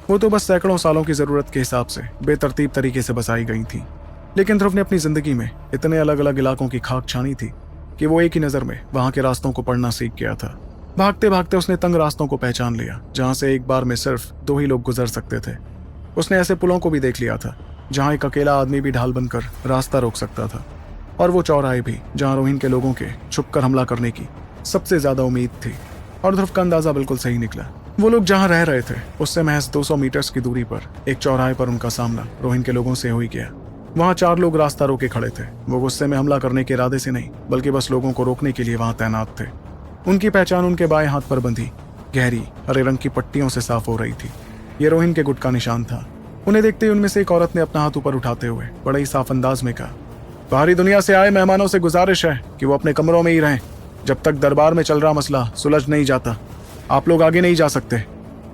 वो तो बस सैकड़ों सालों की जरूरत के हिसाब से बेतरतीब तरीके से बसाई गई थी। लेकिन ध्रुव ने अपनी जिंदगी में इतने अलग अलग इलाकों की खाक छानी थी कि वो एक ही नजर में वहां के रास्तों को पढ़ना सीख गया था। भागते भागते उसने तंग रास्तों को पहचान लिया जहां से एक बार में सिर्फ 2 ही लोग गुजर सकते थे। उसने ऐसे पुलों को भी देख लिया था जहां एक अकेला आदमी भी ढाल बनकर रास्ता रोक सकता था, और वो चौराहे भी जहां रोहिन के लोगों के छुपकर हमला करने की सबसे ज्यादा उम्मीद थी। और ध्रुव का अंदाजा बिल्कुल सही निकला। वो लोग जहां रह रहे थे उससे महज 200 मीटर्स की दूरी पर एक चौराहे पर उनका सामना रोहिन के लोगों से हो ही गया। वहां 4 लोग रास्ता रोके खड़े थे। वो गुस्से में हमला करने के इरादे से नहीं बल्कि बस लोगों को रोकने के लिए वहां तैनात थे। उनकी पहचान उनके बाएं हाथ पर बंधी गहरी हरे रंग की पट्टियों से साफ हो रही थी। ये रोहिन के गुट का निशान था। उन्हें देखते ही उनमें से एक औरत ने अपना हाथ ऊपर उठाते हुए बड़े ही साफ अंदाज में कहा, बाहरी दुनिया से आए मेहमानों से गुजारिश है कि वो अपने कमरों में ही रहें जब तक दरबार में चल रहा मसला सुलझ नहीं जाता। आप लोग आगे नहीं जा सकते।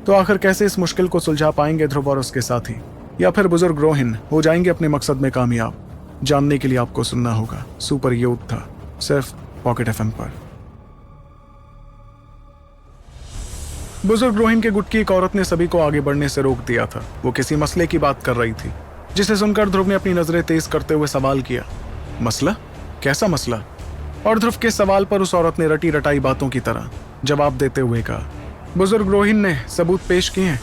तो आखिर कैसे इस मुश्किल को सुलझा पाएंगे ध्रुव और उसके साथी, या फिर बुजुर्ग रोहिन हो जाएंगे अपने मकसद में कामयाब? जानने के लिए आपको सुनना होगा सुपर यूथ था, सिर्फ पॉकेट एफएम पर। बुजुर्ग रोहिन के गुट की एक औरत ने सभी को आगे बढ़ने से रोक दिया था। वो किसी मसले की बात कर रही थी, जिसे सुनकर ध्रुव ने अपनी नजरें तेज करते हुए सवाल किया, मसला? कैसा मसला? और ध्रुव के सवाल पर उस औरत ने रटी रटाई बातों की तरह जवाब देते हुए कहा, बुजुर्ग रोहिन ने सबूत पेश किए हैं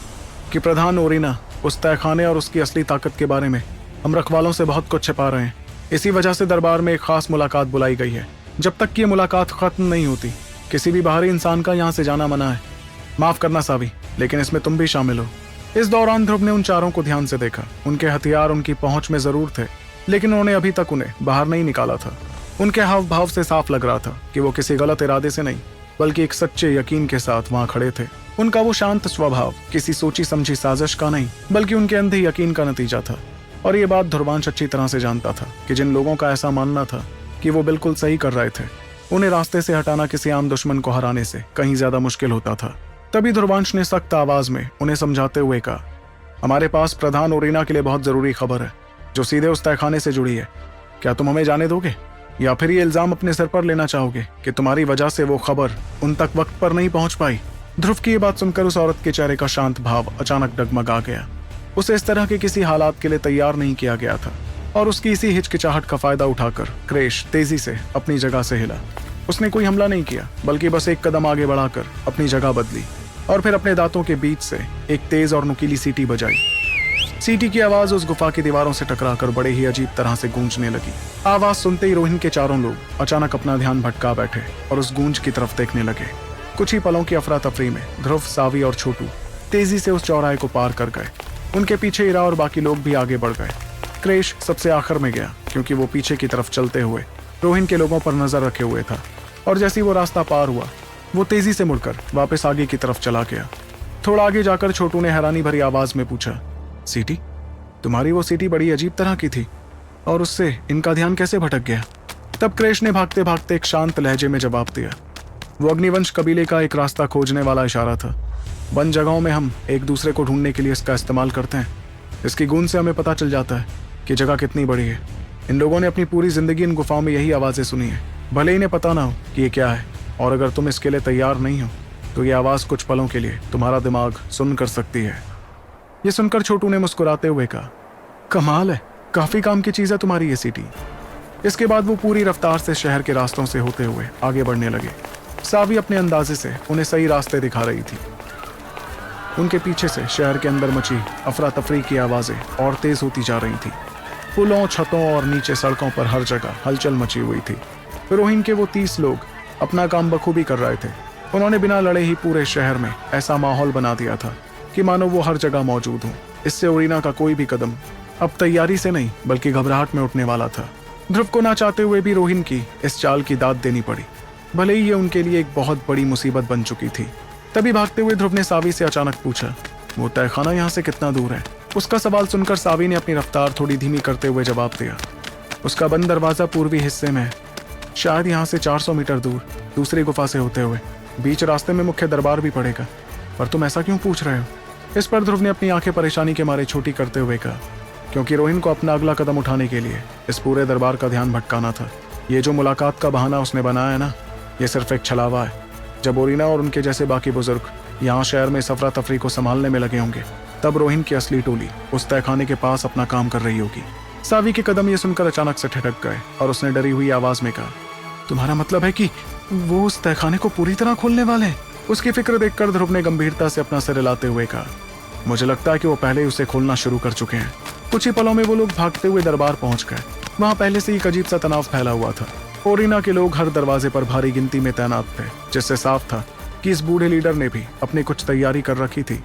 कि प्रधान ओरिना उस तहखाने और उसकी असली ताकत के बारे में हम रखवालों से बहुत कुछ छिपा रहे हैं। इसी वजह से दरबार में एक खास मुलाकात बुलाई गई है। जब तक कि ये मुलाकात खत्म नहीं होती किसी भी बाहरी इंसान का यहाँ से जाना मना है। माफ करना सावी, लेकिन इसमें तुम भी शामिल हो। इस दौरान ध्रुव ने उन चारों को ध्यान से देखा। उनके हथियार उनकी पहुंच में जरूर थे, लेकिन उन्होंने अभी तक उन्हें बाहर नहीं निकाला था। उनके हाव भाव से साफ लग रहा था कि वो किसी गलत इरादे से नहीं बल्कि एक सच्चे यकीन के साथ वहां खड़े थे। उनका वो शांत स्वभाव किसी सोची समझी साजिश का नहीं बल्कि उनके अंधे यकीन का नतीजा था। और ये बात ध्रुवांश अच्छी तरह से जानता था कि जिन लोगों का ऐसा मानना था कि वो बिल्कुल सही कर रहे थे, उन्हें रास्ते से हटाना किसी आम दुश्मन को हराने से कहीं ज्यादा मुश्किल होता था। तभी ध्रुवांश ने सख्त आवाज में उन्हें समझाते हुए कहा, हमारे पास प्रधान ओरिना के लिए बहुत जरूरी खबर है जो सीधे उस तहखाने से जुड़ी है। क्या तुम हमें जाने दोगे, या फिर ये इल्जाम अपने सर पर लेना चाहोगे कि तुम्हारी वजह से वो खबर उन तक वक्त पर नहीं पहुंच पाई? ध्रुव की ये बात सुनकर उस औरत के चेहरे का शांत भाव अचानक डगमगा गया। उसे इस तरह के किसी हालात के लिए तैयार नहीं किया गया था, और उसकी इसी हिचकिचाहट का फायदा उठाकर क्रेश तेजी से अपनी जगह से हिला। उसने कोई हमला नहीं किया बल्कि बस एक कदम आगे बढ़ाकर अपनी जगह बदली और फिर अपने दांतों के बीच से एक तेज और नुकीली सीटी बजाई। सीटी की आवाज उस गुफा की दीवारों से टकराकर बड़े ही अजीब तरह से गूंजने लगी। आवाज सुनते ही रोहिन के चारों लोग अचानक अपना ध्यान भटका बैठे और उस गूंज की तरफ देखने लगे। कुछ ही पलों की अफरा तफरी में ध्रुव, सावी और छोटू तेजी से उस चौराहे को पार कर गए। उनके पीछे इरा और बाकी लोग भी आगे बढ़ गए। क्रेश सबसे आखिर में गया क्योंकि वो पीछे की तरफ चलते हुए रोहिन के लोगों पर नजर रखे हुए था, और जैसे ही वो रास्ता पार हुआ वो तेजी से मुड़कर वापस आगे की तरफ चला गया। थोड़ा आगे जाकर छोटू ने हैरानी भरी आवाज में पूछा, सीटी? तुम्हारी वो सीटी बड़ी अजीब तरह की थी, और उससे इनका ध्यान कैसे भटक गया? तब क्रेश ने भागते भागते एक शांत लहजे में जवाब दिया, वो अग्निवंश कबीले का एक रास्ता खोजने वाला इशारा था। वन जगहों में हम एक दूसरे को ढूंढने के लिए इसका इस्तेमाल करते हैं। इसकी गूंज से हमें पता चल जाता है कि जगह कितनी बड़ी है। इन लोगों ने अपनी पूरी जिंदगी इन गुफाओं में यही आवाजें सुनी है, भले इन्हें पता ना हो कि ये क्या है। और अगर तुम इसके लिए तैयार नहीं हो तो ये आवाज कुछ पलों के लिए तुम्हारा दिमाग सुन कर सकती है। ये सुनकर छोटू ने मुस्कुराते हुए कहा, कमाल है, काफी काम की चीज है तुम्हारी ये सीटी। इसके बाद वो पूरी रफ्तार से शहर के रास्तों से होते हुए आगे बढ़ने लगे। सावी अपने अंदाजे से उन्हें सही रास्ते दिखा रही थी। उनके पीछे से शहर के अंदर मची अफरा तफरी की आवाजें और तेज होती जा रही थी। पुलों, छतों और नीचे सड़कों पर हर जगह हलचल मची हुई थी। रोहिन के वो 30 लोग अपना काम बखूबी कर रहे थे। उन्होंने बिना लड़े ही पूरे शहर में ऐसा माहौल बना दिया था कि मानो वो हर जगह मौजूद हों। इससे ओरिना का कोई भी कदम अब तैयारी से नहीं बल्कि घबराहट में उठने वाला था। ध्रुव को ना चाहते हुए भी रोहिन की इस चाल की दाद देनी पड़ी, भले ही ये उनके लिए एक बहुत बड़ी मुसीबत बन चुकी थी। तभी भागते हुए ध्रुव ने सावी से अचानक पूछा, वो तहखाना यहाँ से कितना दूर है? उसका सवाल सुनकर सावी ने अपनी रफ्तार थोड़ी धीमी करते हुए जवाब दिया, उसका बंद दरवाजा पूर्वी हिस्से में है, शायद यहाँ से 400 मीटर दूर दूसरी गुफा से होते हुए। बीच रास्ते में मुख्य दरबार भी पड़ेगा। पर तुम ऐसा क्यों पूछ रहे हो? इस पर ध्रुव ने अपनी आंखें परेशानी के मारे छोटी करते हुए कहा, क्योंकि रोहिन को अपना अगला कदम उठाने के लिए इस पूरे दरबार का ध्यान भटकाना था। ये जो मुलाकात का बहाना उसने बनाया है ना, ये सिर्फ एक छलावा है। जब ओरिना और उनके जैसे बाकी बुजुर्ग यहाँ शहर में सफरा तफरी को संभालने में लगे होंगे, तब रोहिन की असली टोली उस तहखाने के पास अपना काम कर रही होगी। सावी के कदम ये सुनकर अचानक से ठिठक गए और उसने डरी हुई आवाज में कहा, तुम्हारा मतलब है कि वो उस तहखाने को पूरी तरह खोलने वाले हैं? उसकी फिक्र देखकर ध्रुव ने गंभीरता से अपना सिर हिलाते हुए कहा, मुझे लगता है कि वो पहले ही उसे खोलना शुरू कर चुके हैं। कुछ ही पलों में वो लोग भागते हुए दरबार पहुंच गए। वहां पहले से ही एक अजीब सा तनाव फैला हुआ था। ओरिना के लोग हर दरवाजे पर भारी गिनती में तैनात थे, जिससे साफ था कि इस बूढ़े लीडर ने भी अपनी कुछ तैयारी कर रखी थी।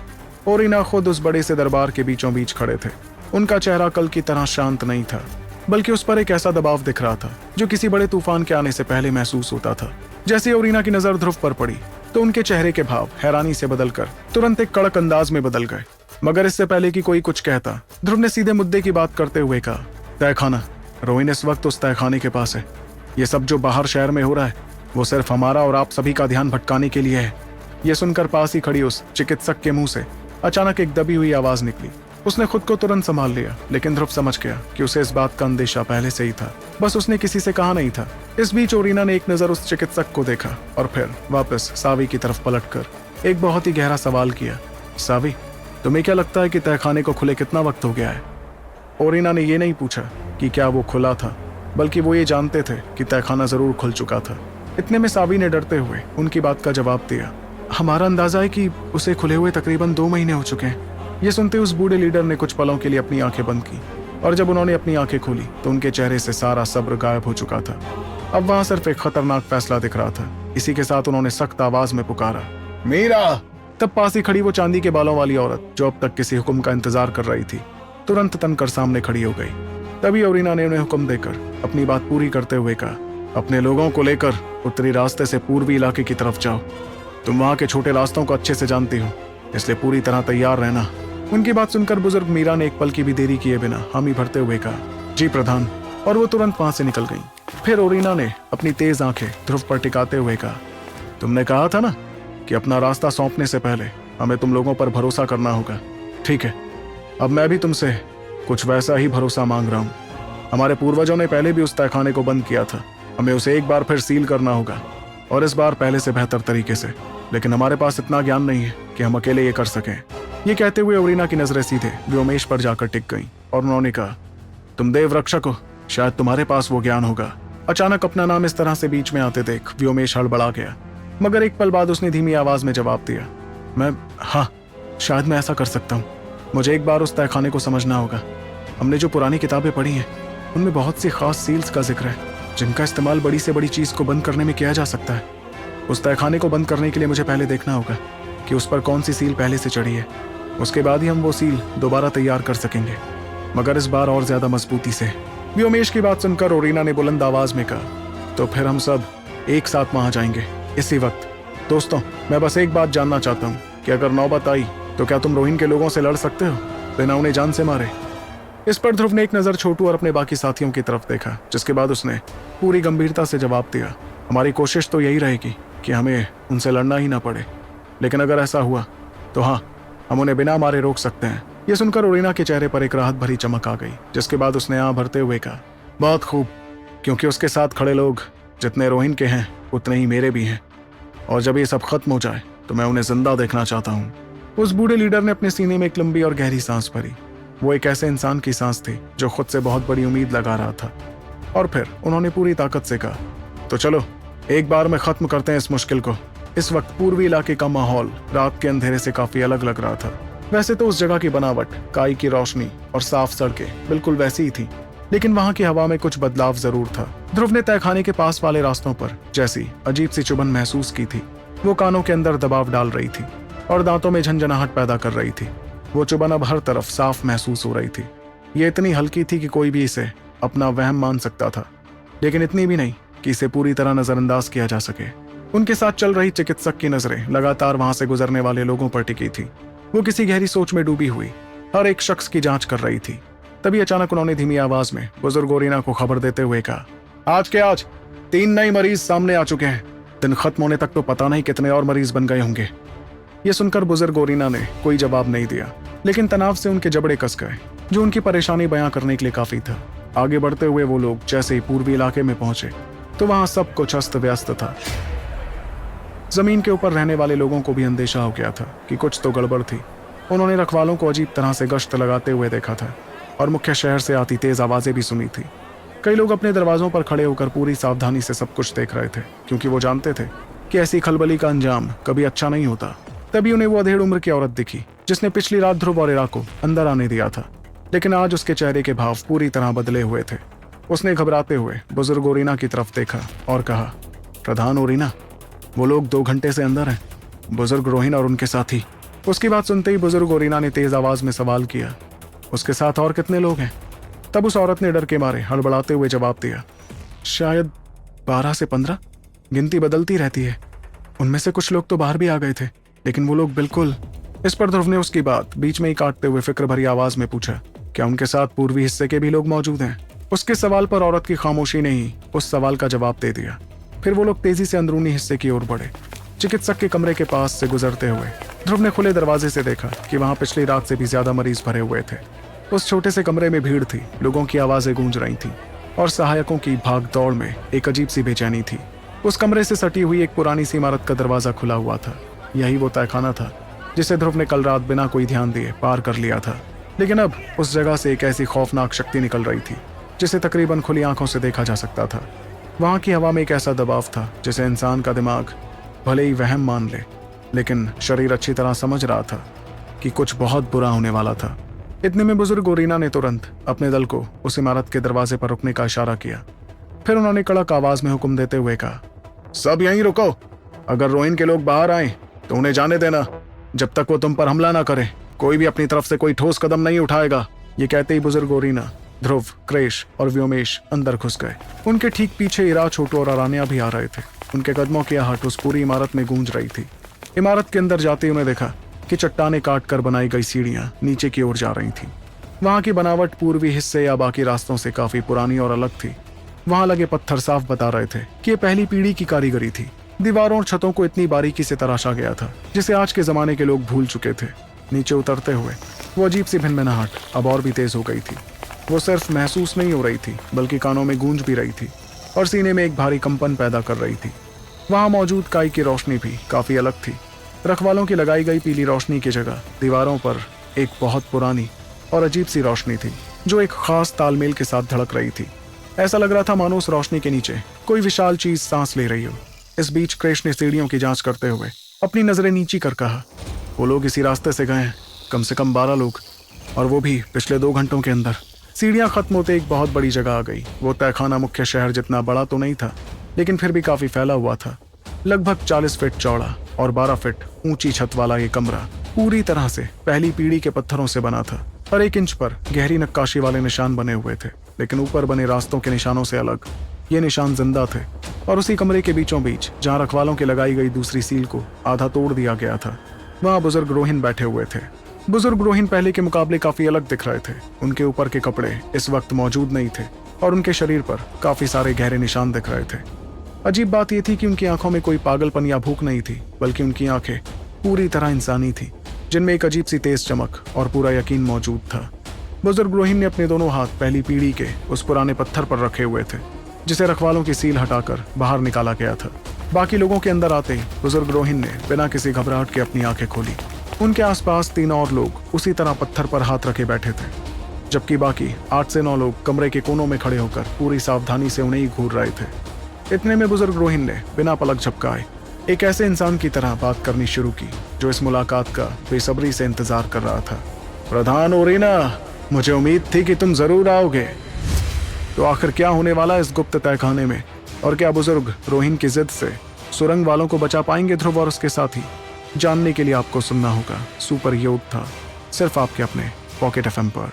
ओरिना खुद उस बड़े से दरबार के बीचों बीच खड़े थे। उनका चेहरा कल की तरह शांत नहीं था, बल्कि उस पर एक ऐसा दबाव दिख रहा था जो किसी बड़े तूफान के आने से पहले महसूस होता था। जैसे ओरिना की नजर ध्रुव पर पड़ी तो उनके चेहरे के भाव हैरानी से बदलकर तुरंत एक कड़क अंदाज में बदल गए। मगर इससे पहले कि कोई कुछ कहता, ध्रुव ने सीधे मुद्दे की बात करते हुए कहा, तहखाना, रोहिन इस वक्त उस तहखाने के पास है। ये सब जो बाहर शहर में हो रहा है वो सिर्फ हमारा और आप सभी का ध्यान भटकाने के लिए है। ये सुनकर पास ही खड़ी उस चिकित्सक के मुंह से अचानक एक दबी हुई आवाज निकली। उसने खुद को तुरंत संभाल लिया, लेकिन ध्रुव समझ गया कि उसे इस बात का अंदेशा पहले से ही था, बस उसने किसी से कहा नहीं था। इस बीच ओरिना ने एक नजर उस चिकित्सक को देखा और फिर वापस सावी की तरफ पलटकर एक बहुत ही गहरा सवाल किया, सावी, तुम्हें क्या लगता है कि तहखाने को खुले कितना वक्त हो गया है? ओरिना ने यह नहीं पूछा कि क्या वो खुला था, बल्कि वो ये जानते थे कि तहखाना जरूर खुल चुका था। इतने में सावी ने डरते हुए उनकी बात का जवाब दिया, हमारा अंदाजा है कि उसे खुले हुए तकरीबन 2 महीने हो चुके हैं। ये सुनते उस बूढ़े लीडर ने कुछ पलों के लिए अपनी आंखें बंद की, और जब उन्होंने अपनी आंखें खोली तो उनके चेहरे से सारा सब्र गायब हो चुका था। अब वहां सिर्फ एक खतरनाक फैसला दिख रहा था। इसी के साथ उन्होंने सख्त आवाज में पुकारा, मीरा। तब पास ही खड़ी वो चांदी के बालों वाली औरत, जो अब तक किसी हुक्म का इंतजार कर रही थी, तुरंत तनकर सामने खड़ी हो गई। तभी ओरिना ने उन्हें हुक्म देकर अपनी बात पूरी करते हुए कहा, अपने लोगों को लेकर उत्तरी रास्ते से पूर्वी इलाके की तरफ जाओ। तुम वहां के छोटे रास्तों को अच्छे से जानती हो, इसलिए पूरी तरह तैयार रहना। उनकी बात सुनकर बुजुर्ग मीरा ने एक पल की भी देरी किए बिना हामी भरते हुए कहा, जी प्रधान, और वो तुरंत वहां से निकल गई। फिर ओरिना ने अपनी तेज आंखें ध्रुव पर टिकाते हुए कहा, तुमने कहा था ना कि अपना रास्ता सौंपने से पहले हमें तुम लोगों पर भरोसा करना होगा। ठीक है, अब मैं भी तुमसे कुछ वैसा ही भरोसा मांग रहा हूँ। हमारे पूर्वजों ने पहले भी उस तहखाने को बंद किया था, हमें उसे एक बार फिर सील करना होगा, और इस बार पहले से बेहतर तरीके से। लेकिन हमारे पास इतना ज्ञान नहीं है कि हम अकेले ये कर सकें। ये कहते हुए ओरिना की नजरें सीधे व्योमेश पर जाकर टिक गईं और उन्होंने कहा, तुम देव रक्षक हो, शायद तुम्हारे पास वो ज्ञान होगा। अचानक अपना नाम इस तरह से बीच में आते देख व्योमेश हड़बड़ा गया, मगर एक पल बाद उसने धीमी आवाज में जवाब दिया, हाँ, शायद मैं ऐसा कर सकता हूँ। मुझे एक बार उस तहखाने को समझना होगा। हमने जो पुरानी किताबें पढ़ी हैं उनमें बहुत सी खास सील्स का जिक्र है, जिनका इस्तेमाल बड़ी से बड़ी चीज को बंद करने में किया जा सकता है। उस तहखाने को बंद करने के लिए मुझे पहले देखना होगा कि उस पर कौन सी सील पहले से चढ़ी है। उसके बाद ही हम वो सील दोबारा तैयार कर सकेंगे, मगर इस बार और ज्यादा मजबूती से। व्योमेश की बात सुनकर ओरिना ने बुलंद आवाज में कहा, तो फिर हम सब एक साथ वहां जाएंगे इसी वक्त। दोस्तों, मैं बस एक बात जानना चाहता हूँ कि अगर नौबत आई तो क्या तुम रोहिन के लोगों से लड़ सकते हो बिना उन्हें जान से मारे? इस पर ध्रुव ने एक नजर छोटू और अपने बाकी साथियों की तरफ देखा, जिसके बाद उसने पूरी गंभीरता से जवाब दिया, हमारी कोशिश तो यही रहेगी कि हमें उनसे लड़ना ही ना पड़े, लेकिन अगर ऐसा हुआ तो हाँ, हम उन्हें बिना मारे रोक सकते हैं। यह सुनकर ओरिना के चेहरे पर एक राहत भरी चमक आ गई, जिसके बाद उसने आंख भरते हुए कहा, बहुत खूब, क्योंकि उसके साथ खड़े लोग जितने रोहिन के हैं उतने ही मेरे भी हैं, और जब ये सब खत्म हो जाए तो मैं उन्हें जिंदा देखना चाहता हूँ। उस बूढ़े लीडर ने अपने सीने में एक लंबी और गहरी सांस भरी। वो एक ऐसे इंसान की सांस थी जो खुद से बहुत बड़ी उम्मीद लगा रहा था, और फिर उन्होंने पूरी ताकत से कहा, तो चलो एक बार में खत्म करते हैं इस मुश्किल को। इस वक्त पूर्वी इलाके का माहौल रात के अंधेरे से काफी अलग लग रहा था। वैसे तो उस जगह की बनावट, काई की रोशनी और साफ सड़कें बिल्कुल वैसी ही थी, लेकिन वहां की हवा में कुछ बदलाव जरूर था। ध्रुव ने तहखाने के पास वाले रास्तों पर जैसी अजीब सी चुभन महसूस की थी। वो कानों के अंदर दबाव डाल रही थी और दांतों में झंझनाहट पैदा कर रही थी। वो चुभन अब हर तरफ साफ महसूस हो रही थी। ये इतनी हल्की थी कि कोई भी इसे अपना वहम मान सकता था, लेकिन इतनी भी नहीं कि इसे पूरी तरह नजरअंदाज किया जा सके। उनके साथ चल रही चिकित्सक की नजरें लगातार वहां से गुजरने वाले लोगों पर टिकी थी। वो किसी गहरी सोच में डूबी हुई हर एक शख्स की जांच कर रही थी। तभी अचानक उन्होंने धीमी आवाज में बुजुर्ग ओरिना को खबर देते हुए कहा, आज के आज 3 नए मरीज सामने आ चुके हैं। दिन खत्म होने तक तो पता नहीं कितने और मरीज बन गए होंगे। ये सुनकर बुजुर्ग ओरिना ने कोई जवाब नहीं दिया, लेकिन तनाव से उनके जबड़े कस गए, जो उनकी परेशानी बयां करने के लिए काफी था। आगे बढ़ते हुए वो लोग जैसे ही पूर्वी इलाके में पहुंचे तो वहां सब कुछ अस्त व्यस्त था। जमीन के ऊपर रहने वाले लोगों को भी अंदेशा हो गया था कि कुछ तो गड़बड़ थी। उन्होंने रखवालों को अजीब तरह से गश्त लगाते हुए देखा था। और मुख्य शहर से आती तेज आवाजें भी सुनी थी। कई लोग अपने दरवाजों पर खड़े होकर पूरी सावधानी से सब कुछ देख रहे थे, क्योंकि वो जानते थे कि ऐसी खलबली का अंजाम कभी अच्छा नहीं होता। तभी उन्हें वो अधेड़ उम्र की औरत दिखी जिसने पिछली रात ध्रुव और इरा को अंदर आने दिया था, लेकिन आज उसके चेहरे के भाव पूरी तरह बदले हुए थे। उसने घबराते हुए बुजुर्ग ओरिना की तरफ देखा और कहा, प्रधान ओरिना, वो लोग 2 घंटे से अंदर हैं, बुजुर्ग रोहिन और उनके साथी। उसकी बात सुनते ही बुजुर्ग ओरिना ने तेज आवाज में सवाल किया, उसके साथ और कितने लोग हैं? तब उस औरत ने डर के मारे हड़बड़ाते हुए जवाब दिया, शायद 12 से 15। गिनती बदलती रहती है। उनमें से कुछ लोग तो बाहर भी आ गए थे, लेकिन वो लोग बिल्कुल। इस पर ध्रुव ने उसकी बात बीच में ही काटते हुए फिक्र भरी आवाज में पूछा, क्या उनके साथ पूर्वी हिस्से के भी लोग मौजूद हैं? उसके सवाल पर औरत की खामोशी ने ही उस सवाल का जवाब दे दिया। फिर वो लोग तेजी से अंदरूनी हिस्से की ओर बढ़े। चिकित्सक के कमरे के पास से गुजरते हुए ध्रुव ने खुले दरवाजे से देखा कि वहां पिछली रात से भी ज्यादा मरीज भरे हुए थे। उस छोटे से कमरे में भीड़ थी, लोगों की आवाजें गूंज रही थी और सहायकों की भाग दौड़ में एक अजीब सी बेचैनी थी। उस कमरे से सटी हुई एक पुरानी सी इमारत का दरवाजा खुला हुआ था। यही वो तहखाना था जिसे ध्रुव ने कल रात बिना कोई ध्यान दिए पार कर लिया था। लेकिन अब उस जगह से एक ऐसी खौफनाक शक्ति निकल रही थी जिसे तकरीबन खुली आंखों से देखा जा सकता था। वहां की हवा में एक ऐसा दबाव था जिसे इंसान का दिमाग भले ही वहम मान ले, लेकिन शरीर अच्छी तरह समझ रहा था कि कुछ बहुत बुरा होने वाला था। इतने में बुजुर्ग ओरिना ने तुरंत अपने दल को उस इमारत के दरवाजे पर रुकने का इशारा किया। फिर उन्होंने कड़क आवाज में हुक्म देते हुए कहा, सब यहीं रुको। अगर रोहिन के लोग बाहर आए तो उन्हें जाने देना, जब तक वो तुम पर हमला ना करे। कोई भी अपनी तरफ से कोई ठोस कदम नहीं उठाएगा। ये कहते ही बुजुर्ग ओरिना, ध्रुव, क्रेश और व्योमेश अंदर घुस गए। उनके ठीक पीछे इरा, छोटू और अरान्या भी आ रहे थे। उनके कदमों की आहट उस पूरी इमारत में गूंज रही थी। इमारत के अंदर जाते उन्हें देखा कि चट्टाने काट कर बनाई गई सीढ़ियां नीचे की ओर जा रही थी। वहां की बनावट पूर्वी हिस्से या बाकी रास्तों से काफी पुरानी और अलग थी। वहां लगे पत्थर साफ बता रहे थे कि ये पहली पीढ़ी की कारीगरी थी। दीवारों और छतों को इतनी बारीकी से तराशा गया था जिसे आज के जमाने के लोग भूल चुके थे। नीचे उतरते हुए वो अजीब सी भिनभिनाहट अब और भी तेज हो गई थी। वो सिर्फ महसूस नहीं हो रही थी, बल्कि कानों में गूंज भी रही थी और सीने में एक भारी कंपन पैदा कर रही थी। वहां मौजूद काई की रोशनी भी काफी अलग थी। रखवालों की लगाई गई पीली रोशनी की जगह दीवारों पर एक बहुत पुरानी और अजीब सी रोशनी थी जो एक खास तालमेल के साथ धड़क रही थी। ऐसा लग रहा था मानो उस रोशनी के नीचे कोई विशाल चीज सांस ले रही हो। इस बीच क्रेश ने सीढ़ियों की जांच करते हुए अपनी नजरें नीची कर कहा, वो लोग इसी रास्ते से गए हैं, कम से कम 12 लोग, और वो भी पिछले 2 घंटों के अंदर। सीढ़ियां खत्म होते एक बहुत बड़ी जगह आ गई। वो तहखाना मुख्य शहर जितना बड़ा तो नहीं था, लेकिन फिर भी काफी फैला हुआ था। लगभग 40 फीट चौड़ा और 12 फीट ऊंची छत वाला ये कमरा पूरी तरह से पहली पीढ़ी के पत्थरों से बना था। हर एक इंच पर गहरी नक्काशी वाले निशान बने हुए थे, लेकिन ऊपर बने रास्तों के निशानों से अलग ये निशान जिंदा थे। और उसी कमरे के बीचों बीच जहां रखवालों की लगाई गई दूसरी सील को आधा तोड़ दिया गया था, वहां बुजुर्ग रोहिन बैठे हुए थे। बुजुर्ग रोहिन पहले के मुकाबले काफी अलग दिख रहे थे। उनके ऊपर के कपड़े इस वक्त मौजूद नहीं थे और उनके शरीर पर काफी सारे गहरे निशान दिख रहे थे। अजीब बात यह थी कि उनकी आंखों में कोई पागलपन या भूख नहीं थी, बल्कि उनकी आंखें पूरी तरह इंसानी थी, जिनमें एक अजीब सी तेज चमक और पूरा यकीन मौजूद था। बुजुर्ग रोहिन ने अपने दोनों हाथ पहली पीढ़ी के उस पुराने पत्थर पर रखे हुए थे जिसे रखवालों की सील हटाकर बाहर निकाला गया था। बाकी लोगों के अंदर आते ही बुजुर्ग रोहिन ने बिना किसी घबराहट के अपनी आंखें खोली। उनके आसपास 3 और लोग उसी तरह पत्थर पर हाथ रखे बैठे थे, जबकि बाकी 8 से 9 लोग कमरे के कोनों में खड़े होकर पूरी सावधानी से उन्हें ही घूर रहे थे। इतने में बुजुर्ग रोहिन ने बिना पलक झपकाए एक ऐसे इंसान की तरह बात करनी शुरू की जो इस मुलाकात का बेसब्री से इंतजार कर रहा था। प्रधान ओरिना, मुझे उम्मीद थी कि तुम जरूर आओगे। तो आखिर क्या होने वाला है इस गुप्त तहखाने में, और क्या बुजुर्ग रोहिन की जिद से सुरंग वालों को बचा पाएंगे ध्रुव और उसके साथी? जानने के लिए आपको सुनना होगा सुपर योद्धा, सिर्फ आपके अपने पॉकेट एफएम पर।